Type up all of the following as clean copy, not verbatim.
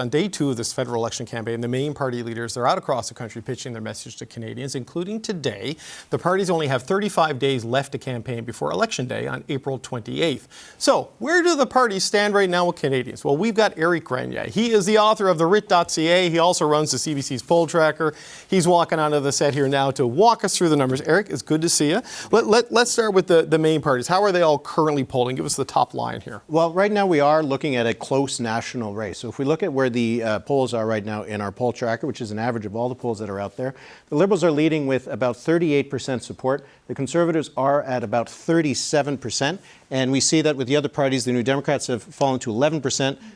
On day 2 of this federal election campaign, the main party leaders are out across the country pitching their message to Canadians, including today. The parties only have 35 days left to campaign before Election Day on April 28th. So where do the parties stand right now with Canadians? Well, we've got Éric Grenier. He is the author of the RIT.ca. He also runs the CBC's poll tracker. He's walking onto the set here now to walk us through the numbers. Éric, it's good to see you. Let's start with the main parties. How are they all currently polling? Give us the top line here. Well, right now we are looking at a close national race. So if we look at where the polls are right now in our poll tracker, which is an average of all the polls that are out there, the Liberals are leading with about 38% support. The Conservatives are at about 37%. And we see that with the other parties, the New Democrats have fallen to 11%,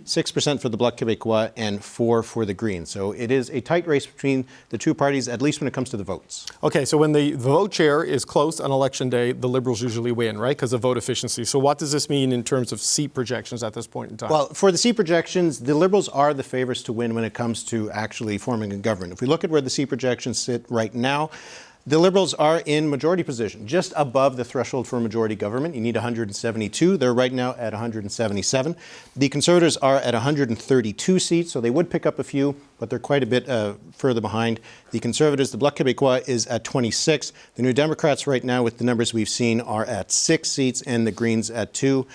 6% for the Bloc Québécois, and 4% for the Greens. So it is a tight race between the two parties, at least when it comes to the votes. Okay, so when the vote share is close on Election Day, the Liberals usually win, right, because of vote efficiency. So what does this mean in terms of seat projections at this point in time? Well, for the seat projections, the Liberals are the favorites to win when it comes to actually forming a government. If we look at where the seat projections sit right now, the Liberals are in majority position, just above the threshold for a majority government. You need 172. They're right now at 177. The Conservatives are at 132 seats, so they would pick up a few, but they're quite a bit further behind. The Conservatives, the Bloc Québécois, is at 26. The New Democrats right now, with the numbers we've seen, are at 6 seats, and the Greens at 2.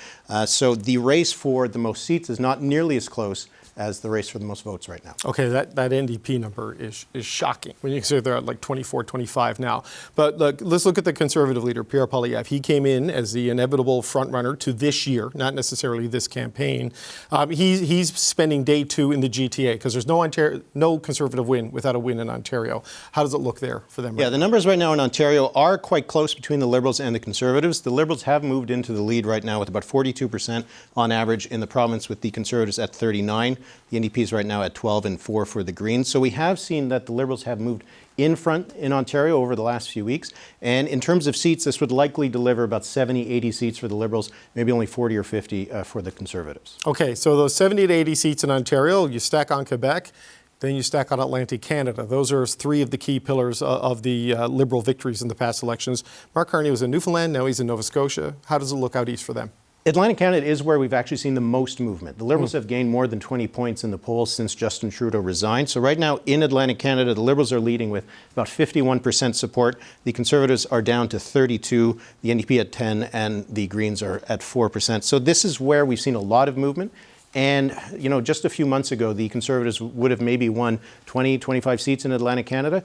So the race for the most seats is not nearly as close as the race for the most votes right now. Okay, that NDP number is shocking when you consider they're at like 24, 25 now. But look, let's look at the Conservative leader, Pierre Poilievre. He came in as the inevitable frontrunner to this year, not necessarily this campaign. He's spending day 2 in the GTA because there's no Conservative win without a win in Ontario. How does it look there for them? Yeah, the numbers right now in Ontario are quite close between the Liberals and the Conservatives. The Liberals have moved into the lead right now with about 42% on average in the province, with the Conservatives at 39%. The NDP is right now at 12 and 4 for the Greens. So we have seen that the Liberals have moved in front in Ontario over the last few weeks. And in terms of seats, this would likely deliver about 70, 80 seats for the Liberals, maybe only 40 or 50 for the Conservatives. Okay, so those 70 to 80 seats in Ontario, you stack on Quebec, then you stack on Atlantic Canada. Those are 3 of the key pillars of the Liberal victories in the past elections. Mark Carney was in Newfoundland, now he's in Nova Scotia. How does it look out east for them? Atlantic Canada is where we've actually seen the most movement. The Liberals have gained more than 20 points in the polls since Justin Trudeau resigned. So right now in Atlantic Canada, the Liberals are leading with about 51% support. The Conservatives are down to 32%, the NDP at 10%, and the Greens are at 4%. So this is where we've seen a lot of movement. And, you know, just a few months ago, the Conservatives would have maybe won 20, 25 seats in Atlantic Canada.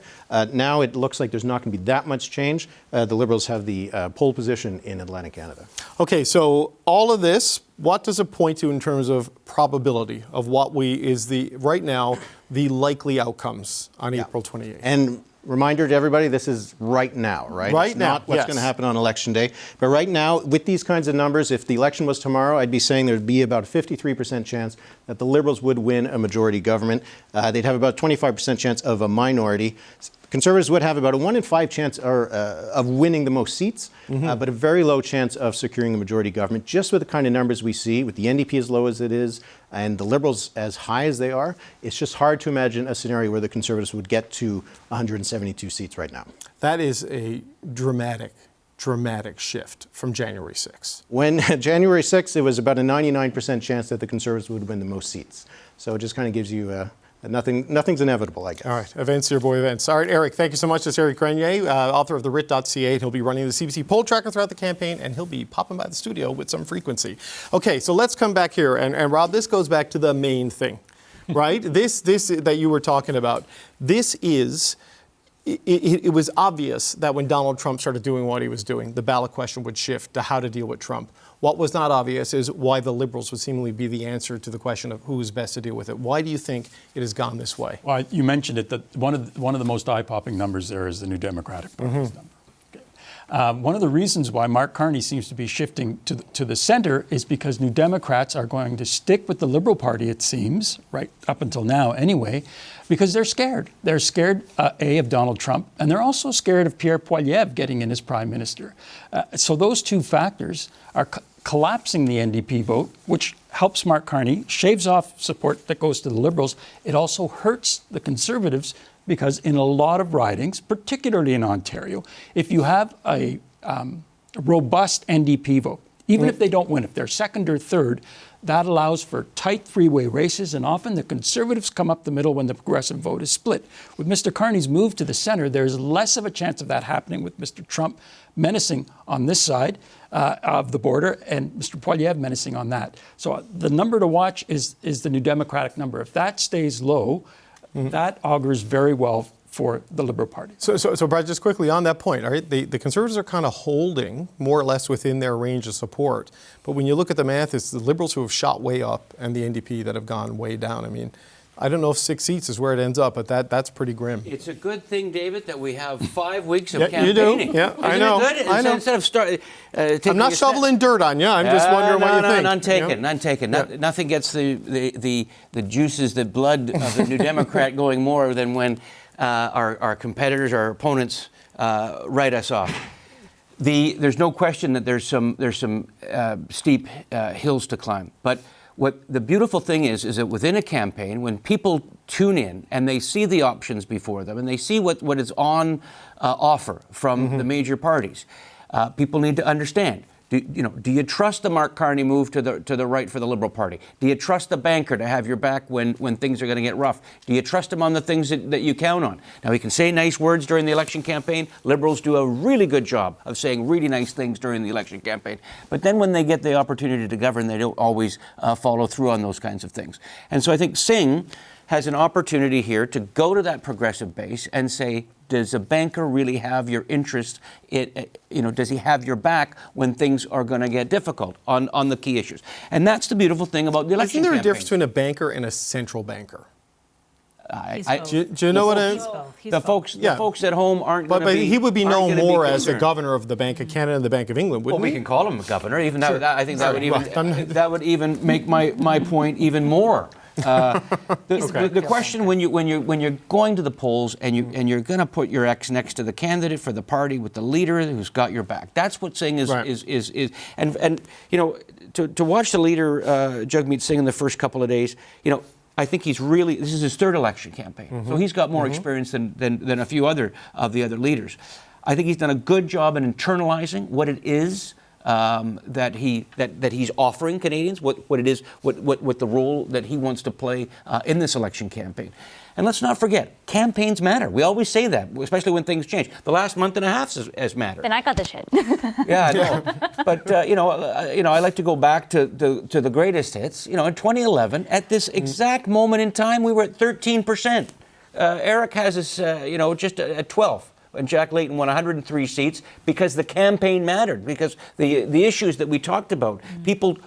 Now it looks like there's not going to be that much change. The Liberals have the pole position in Atlantic Canada. Okay, so all of this, what does it point to in terms of probability of what right now, the likely outcomes on April 28th? And reminder to everybody, this is right now, right? Right it's now, not what's yes. going to happen on Election Day. But right now, with these kinds of numbers, if the election was tomorrow, I'd be saying there'd be about a 53% chance that the Liberals would win a majority government. They'd have about a 25% chance of a minority. Conservatives would have about a 1 in 5 chance of winning the most seats, but a very low chance of securing a majority government. Just with the kind of numbers we see, with the NDP as low as it is, and the Liberals as high as they are, it's just hard to imagine a scenario where the Conservatives would get to 172 seats right now. That is a dramatic shift from January 6th. When January 6th, it was about a 99% chance that the Conservatives would win the most seats. So it just kind of gives you nothing's inevitable, I guess. All right, events, your boy events. All right, Éric, thank you so much. That's Éric Grenier, author of the RIT.ca. He'll be running the CBC poll tracker throughout the campaign, and he'll be popping by the studio with some frequency. Okay, so let's come back here. And Rob, this goes back to the main thing, right? this that you were talking about. This is... It was obvious that when Donald Trump started doing what he was doing, the ballot question would shift to how to deal with Trump. What was not obvious is why the Liberals would seemingly be the answer to the question of who is best to deal with it. Why do you think it has gone this way? Well, you mentioned it, that one of the most eye-popping numbers there is the New Democratic Party's number. One of the reasons why Mark Carney seems to be shifting to the center is because New Democrats are going to stick with the Liberal Party, it seems, right up until now anyway, because they're scared. They're scared, of Donald Trump, and they're also scared of Pierre Poilievre getting in as Prime Minister. So those two factors are collapsing the NDP vote, which helps Mark Carney, shaves off support that goes to the Liberals. It also hurts the Conservatives, because in a lot of ridings, particularly in Ontario, if you have a robust NDP vote, even if they don't win, if they're second or third, That allows for tight three-way races, and often the Conservatives come up the middle when the Progressive vote is split. With Mr. Carney's move to the center, there's less of a chance of that happening with Mr. Trump menacing on this side of the border and Mr. Poilievre menacing on that. So the number to watch is the New Democratic number. If that stays low, that augurs very well for the Liberal Party. So Brad, just quickly on that point, all right, the Conservatives are kind of holding more or less within their range of support. But when you look at the math, it's the Liberals who have shot way up and the NDP that have gone way down. I mean, I don't know if 6 seats is where it ends up, but that's pretty grim. It's a good thing, David, that we have 5 weeks of campaigning. campaigning. You do. Yeah, Isn't I know. It good? I know. Instead of I'm not shoveling dirt on you. I'm just wondering what you think. None taken. You know? None taken. Yeah. Nothing gets the juices, the blood of the New Democrat going more than when our competitors, our opponents, write us off. There's no question that there's some steep hills to climb. But what the beautiful thing is that within a campaign, when people tune in and they see the options before them and they see what is on offer from the major parties, people need to understand. Do you trust the Mark Carney move to the right for the Liberal Party? Do you trust the banker to have your back when things are going to get rough? Do you trust him on the things that you count on? Now, he can say nice words during the election campaign. Liberals do a really good job of saying really nice things during the election campaign. But then when they get the opportunity to govern, they don't always follow through on those kinds of things. And so I think Singh has an opportunity here to go to that progressive base and say, does a banker really have your interest? Does he have your back when things are going to get difficult on the key issues? And that's the beautiful thing about the election campaign. Isn't there a campaign. difference between a banker and a central banker? Do you know what I mean? The folks at home aren't going to be. But he would be known more as the concerned. governor of the Bank of Canada and the Bank of England, wouldn't Well, he? we can call him a governor. Even Sure. I think that Right. that would even make my point even more. The question when you're going to the polls and you're going to put your X next to the candidate for the party with the leader who's got your back. That's what Singh is. Right. And to watch the leader Jagmeet Singh in the first couple of days, I think this is his third election campaign, so he's got more experience than a few of the other leaders. I think he's done a good job in internalizing what it is that he's offering Canadians, what the role that he wants to play in this election campaign. And let's not forget, campaigns matter. We always say that, especially when things change. The last month and a half has mattered. Then I got the shit. Yeah, I know. But I like to go back to the greatest hits. In 2011, at this exact moment in time, we were at 13%. Eric has us, just at 12. And Jack Layton won 103 seats because the campaign mattered, because the issues that we talked about, people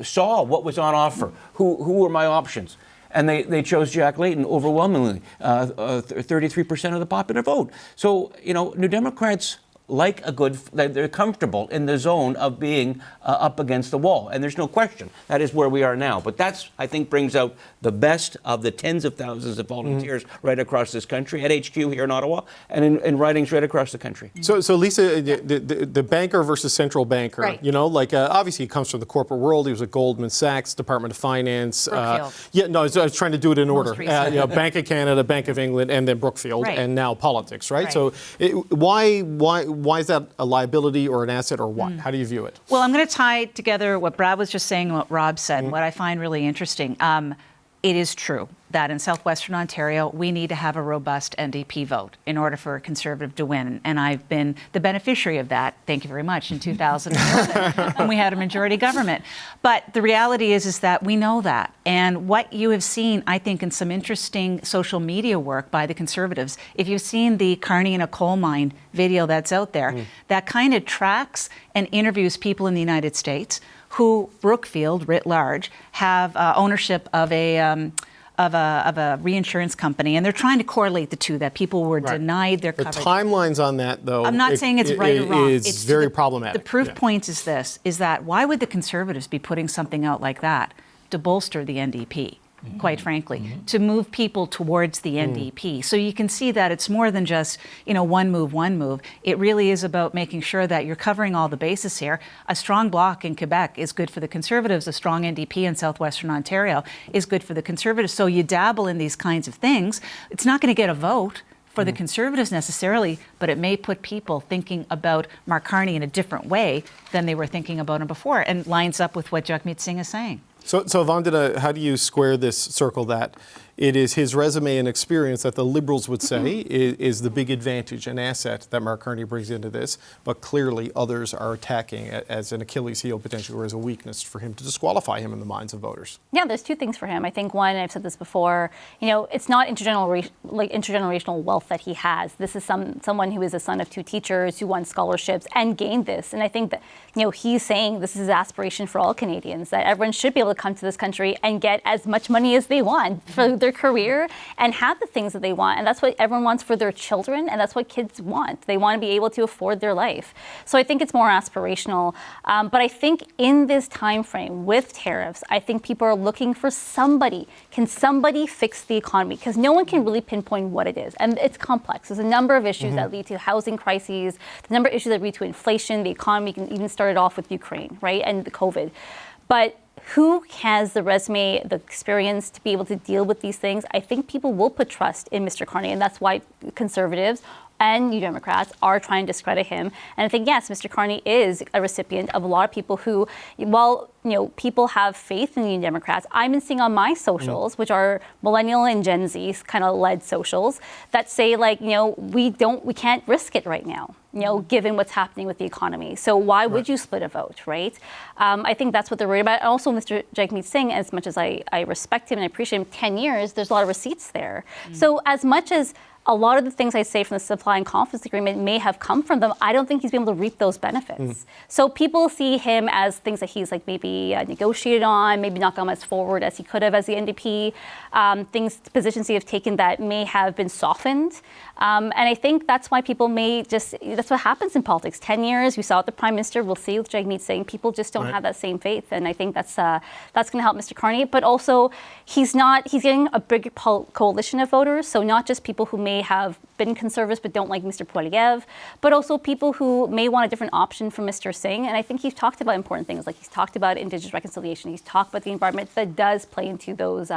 saw what was on offer, who were my options. And they chose Jack Layton overwhelmingly, 33% of the popular vote. So, New Democrats like they're comfortable in the zone of being up against the wall. And there's no question that is where we are now. But that's, I think, brings out the best of the tens of thousands of volunteers right across this country, at HQ here in Ottawa, and in ridings right across the country. So Lisa, the banker versus central banker, Right. Obviously he comes from the corporate world. He was at Goldman Sachs, Department of Finance. Brookfield. I was trying to do it in order. recently. Bank of Canada, Bank of England, and then Brookfield, Right. and now politics, right? Right. So why is that a liability or an asset or what? How do you view it? Well, I'm going to tie together what Brad was just saying and what Rob said, what I find really interesting. It is true that in southwestern Ontario, we need to have a robust NDP vote in order for a Conservative to win. And I've been the beneficiary of that, thank you very much, in 2011, when we had a majority government. But the reality is that we know that. And what you have seen, I think, in some interesting social media work by the Conservatives, if you've seen the Carney in a coal mine video that's out there, that kind of tracks and interviews people in the United States who, Brookfield, writ large, have ownership of a reinsurance company, and they're trying to correlate the two, that people were denied their coverage. The timelines on that, though, I'm not saying it's right or wrong. It's very problematic. The proof point is this, is that why would the Conservatives be putting something out like that to bolster the NDP? Quite frankly, to move people towards the NDP. So you can see that it's more than just, one move. It really is about making sure that you're covering all the bases here. A strong bloc in Quebec is good for the Conservatives. A strong NDP in southwestern Ontario is good for the Conservatives. So you dabble in these kinds of things. It's not going to get a vote for the Conservatives necessarily, but it may put people thinking about Mark Carney in a different way than they were thinking about him before, and lines up with what Jagmeet Singh is saying. So Vandana, how do you square this circle that it is his resume and experience that the Liberals would say is the big advantage and asset that Mark Carney brings into this, but clearly others are attacking it as an Achilles heel potentially or as a weakness for him to disqualify him in the minds of voters? Yeah, there's two things for him. I think one, and I've said this before, it's not intergenerational wealth that he has. This is someone who is a son of two teachers who won scholarships and gained this. And I think that, he's saying this is his aspiration for all Canadians, that everyone should be able to come to this country and get as much money as they want for their career and have the things that they want. And that's what everyone wants for their children, and that's what kids want. They want to be able to afford their life. So I think it's more aspirational. But I think in this time frame with tariffs, I think people are looking for somebody. Can somebody fix the economy? Because no one can really pinpoint what it is. And it's complex. There's a number of issues that lead to housing crises, the number of issues that lead to inflation, the economy. Can even start it off with Ukraine, right? And the COVID. But who has the resume, the experience to be able to deal with these things? I think people will put trust in Mr. Carney, and that's why Conservatives and New Democrats are trying to discredit him. And I think, yes, Mr. Carney is a recipient of a lot of people who, while people have faith in the New Democrats, I've been seeing on my socials, which are millennial and Gen Z kind of led socials, that say we can't risk it right now, given what's happening with the economy. So why would you split a vote, right? I think that's what they're worried about. Also, Mr. Jagmeet Singh, as much as I respect him and I appreciate him, 10 years, there's a lot of receipts there. So as much as a lot of the things I say from the supply and confidence agreement may have come from them, I don't think he's been able to reap those benefits. So people see him as things that he's maybe negotiated on, maybe not gone as forward as he could have as the NDP, positions he have taken that may have been softened. And I think that's why people that's what happens in politics. 10 years, we saw with the Prime Minister, we'll see with Jagmeet Singh, people just don't have that same faith. And I think that's going to help Mr. Carney. But also, he's getting a bigger coalition of voters. So not just people who may have been Conservatives but don't like Mr. Poilievre, but also people who may want a different option from Mr. Singh. And I think he's talked about important things, like he's talked about Indigenous reconciliation, he's talked about the environment that does play into those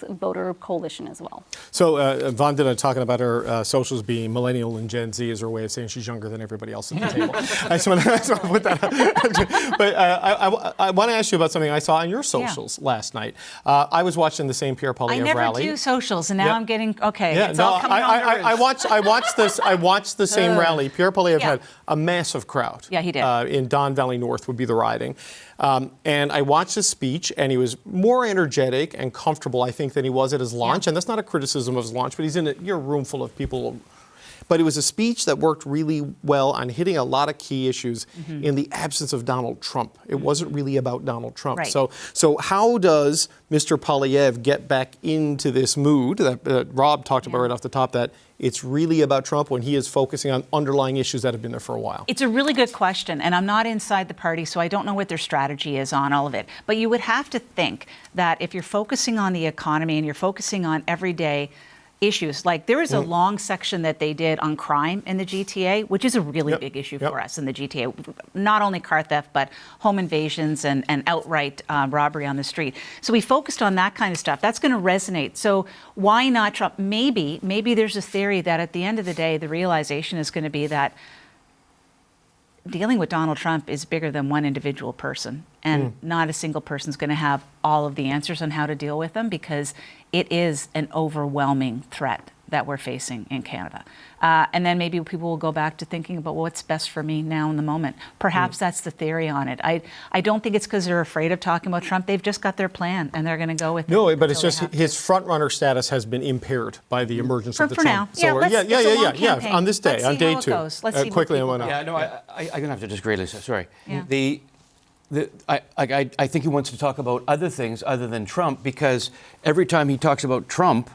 voter coalition as well. So Vandana talking about her socials being millennial and Gen Z is her way of saying she's younger than everybody else at the table. I just want to put that out. But I want to ask you about something I saw on your socials last night. I was watching the same Pierre Poilievre rally. I never do socials, and now I'm getting, okay. Yeah, it's all coming on the roof. I watched the same rally. Pierre Poilievre had a massive crowd. Yeah, he did. In Don Valley North would be the riding. And I watched his speech, and he was more energetic and comfortable, I think, than he was at his launch. And that's not a criticism of his launch, but you're a room full of people. But it was a speech that worked really well on hitting a lot of key issues in the absence of Donald Trump. It wasn't really about Donald Trump. Right. So how does Mr. Poilievre get back into this mood that Rob talked about right off the top, that it's really about Trump when he is focusing on underlying issues that have been there for a while? It's a really good question, and I'm not inside the party, so I don't know what their strategy is on all of it. But you would have to think that if you're focusing on the economy and you're focusing on everyday issues, like there is a long section that they did on crime in the GTA, which is a really big issue for us in the GTA. Not only car theft, but home invasions and outright robbery on the street. So we focused on that kind of stuff. That's going to resonate. So why not Trump? Maybe there's a theory that at the end of the day, the realization is going to be that dealing with Donald Trump is bigger than one individual person, and not a single person is going to have all of the answers on how to deal with them, because it is an overwhelming threat that we're facing in Canada. And then maybe people will go back to thinking about what's best for me now in the moment. Perhaps that's the theory on it. I don't think it's because they're afraid of talking about Trump. They've just got their plan, and they're going to go with it. No, but it's just his front-runner status has been impaired by the emergence of the for Trump. now. Yeah. On this day, on day 2. Let's see quickly, I'm going I'm going to have to disagree, Lisa. Sorry. Yeah. I think he wants to talk about other things other than Trump, because every time he talks about Trump,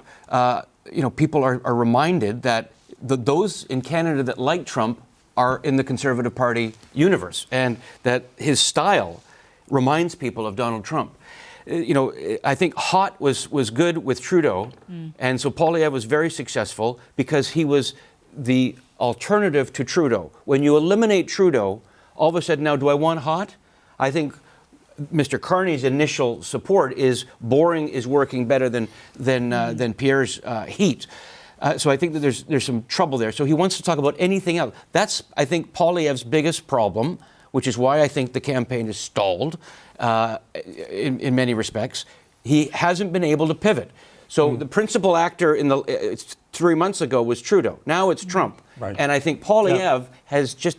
people are reminded that those in Canada that like Trump are in the Conservative Party universe, and that his style reminds people of Donald Trump. I think hot was good with Trudeau, and so Poilievre was very successful because he was the alternative to Trudeau. When you eliminate Trudeau, all of a sudden now, do I want hot? I think Mr. Carney's initial support is boring is working better than Pierre's heat. So I think that there's some trouble there. So he wants to talk about anything else. That's, I think, Poilievre's biggest problem which is why I think the campaign is stalled in many respects. He hasn't been able to pivot. So the principal actor in 3 months ago was Trudeau. Now it's Trump. Right. And I think Poilievre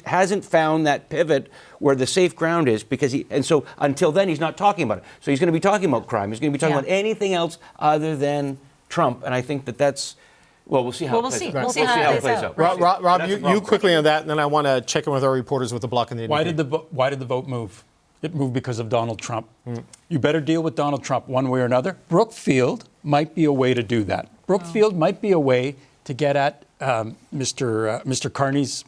hasn't found that pivot where the safe ground is, because so until then he's not talking about it. So he's going to be talking about crime. He's going to be talking about anything else other than Trump. And I think that's, well, we'll see how it plays out. We'll see how it plays out. Rob, you quickly on that, and then I want to check in with our reporters with the block and the NDP. Why did the vote move? It moved because of Donald Trump. You better deal with Donald Trump one way or another. Brookfield might be a way to do that. Brookfield might be a way to get at Mr. Carney's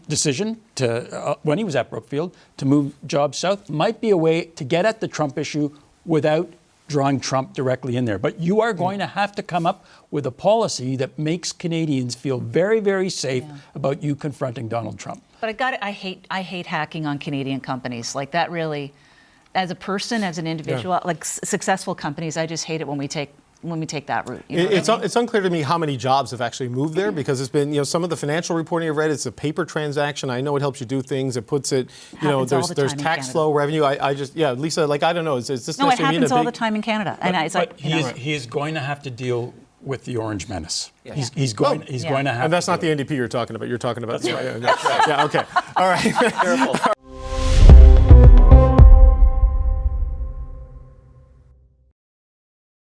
decision to, when he was at Brookfield, to move jobs south. Might be a way to get at the Trump issue without drawing Trump directly in there. But you are going to have to come up with a policy that makes Canadians feel very, very safe about you confronting Donald Trump. But I hate hacking on Canadian companies. Like, that really, as a person, as an individual, like successful companies, I just hate it when we take that route. You know It's unclear to me how many jobs have actually moved there, because it's been, some of the financial reporting I've read, it's a paper transaction. I know it helps you do things. It puts it, there's tax flow, revenue. I just, Lisa, I don't know. Is this no, it happens all the time in Canada. But he is going to have to deal with the Orange Menace. Yeah. He's going to have. And that's not the NDP you're talking about. You're talking about. Yeah, okay. All right. Careful.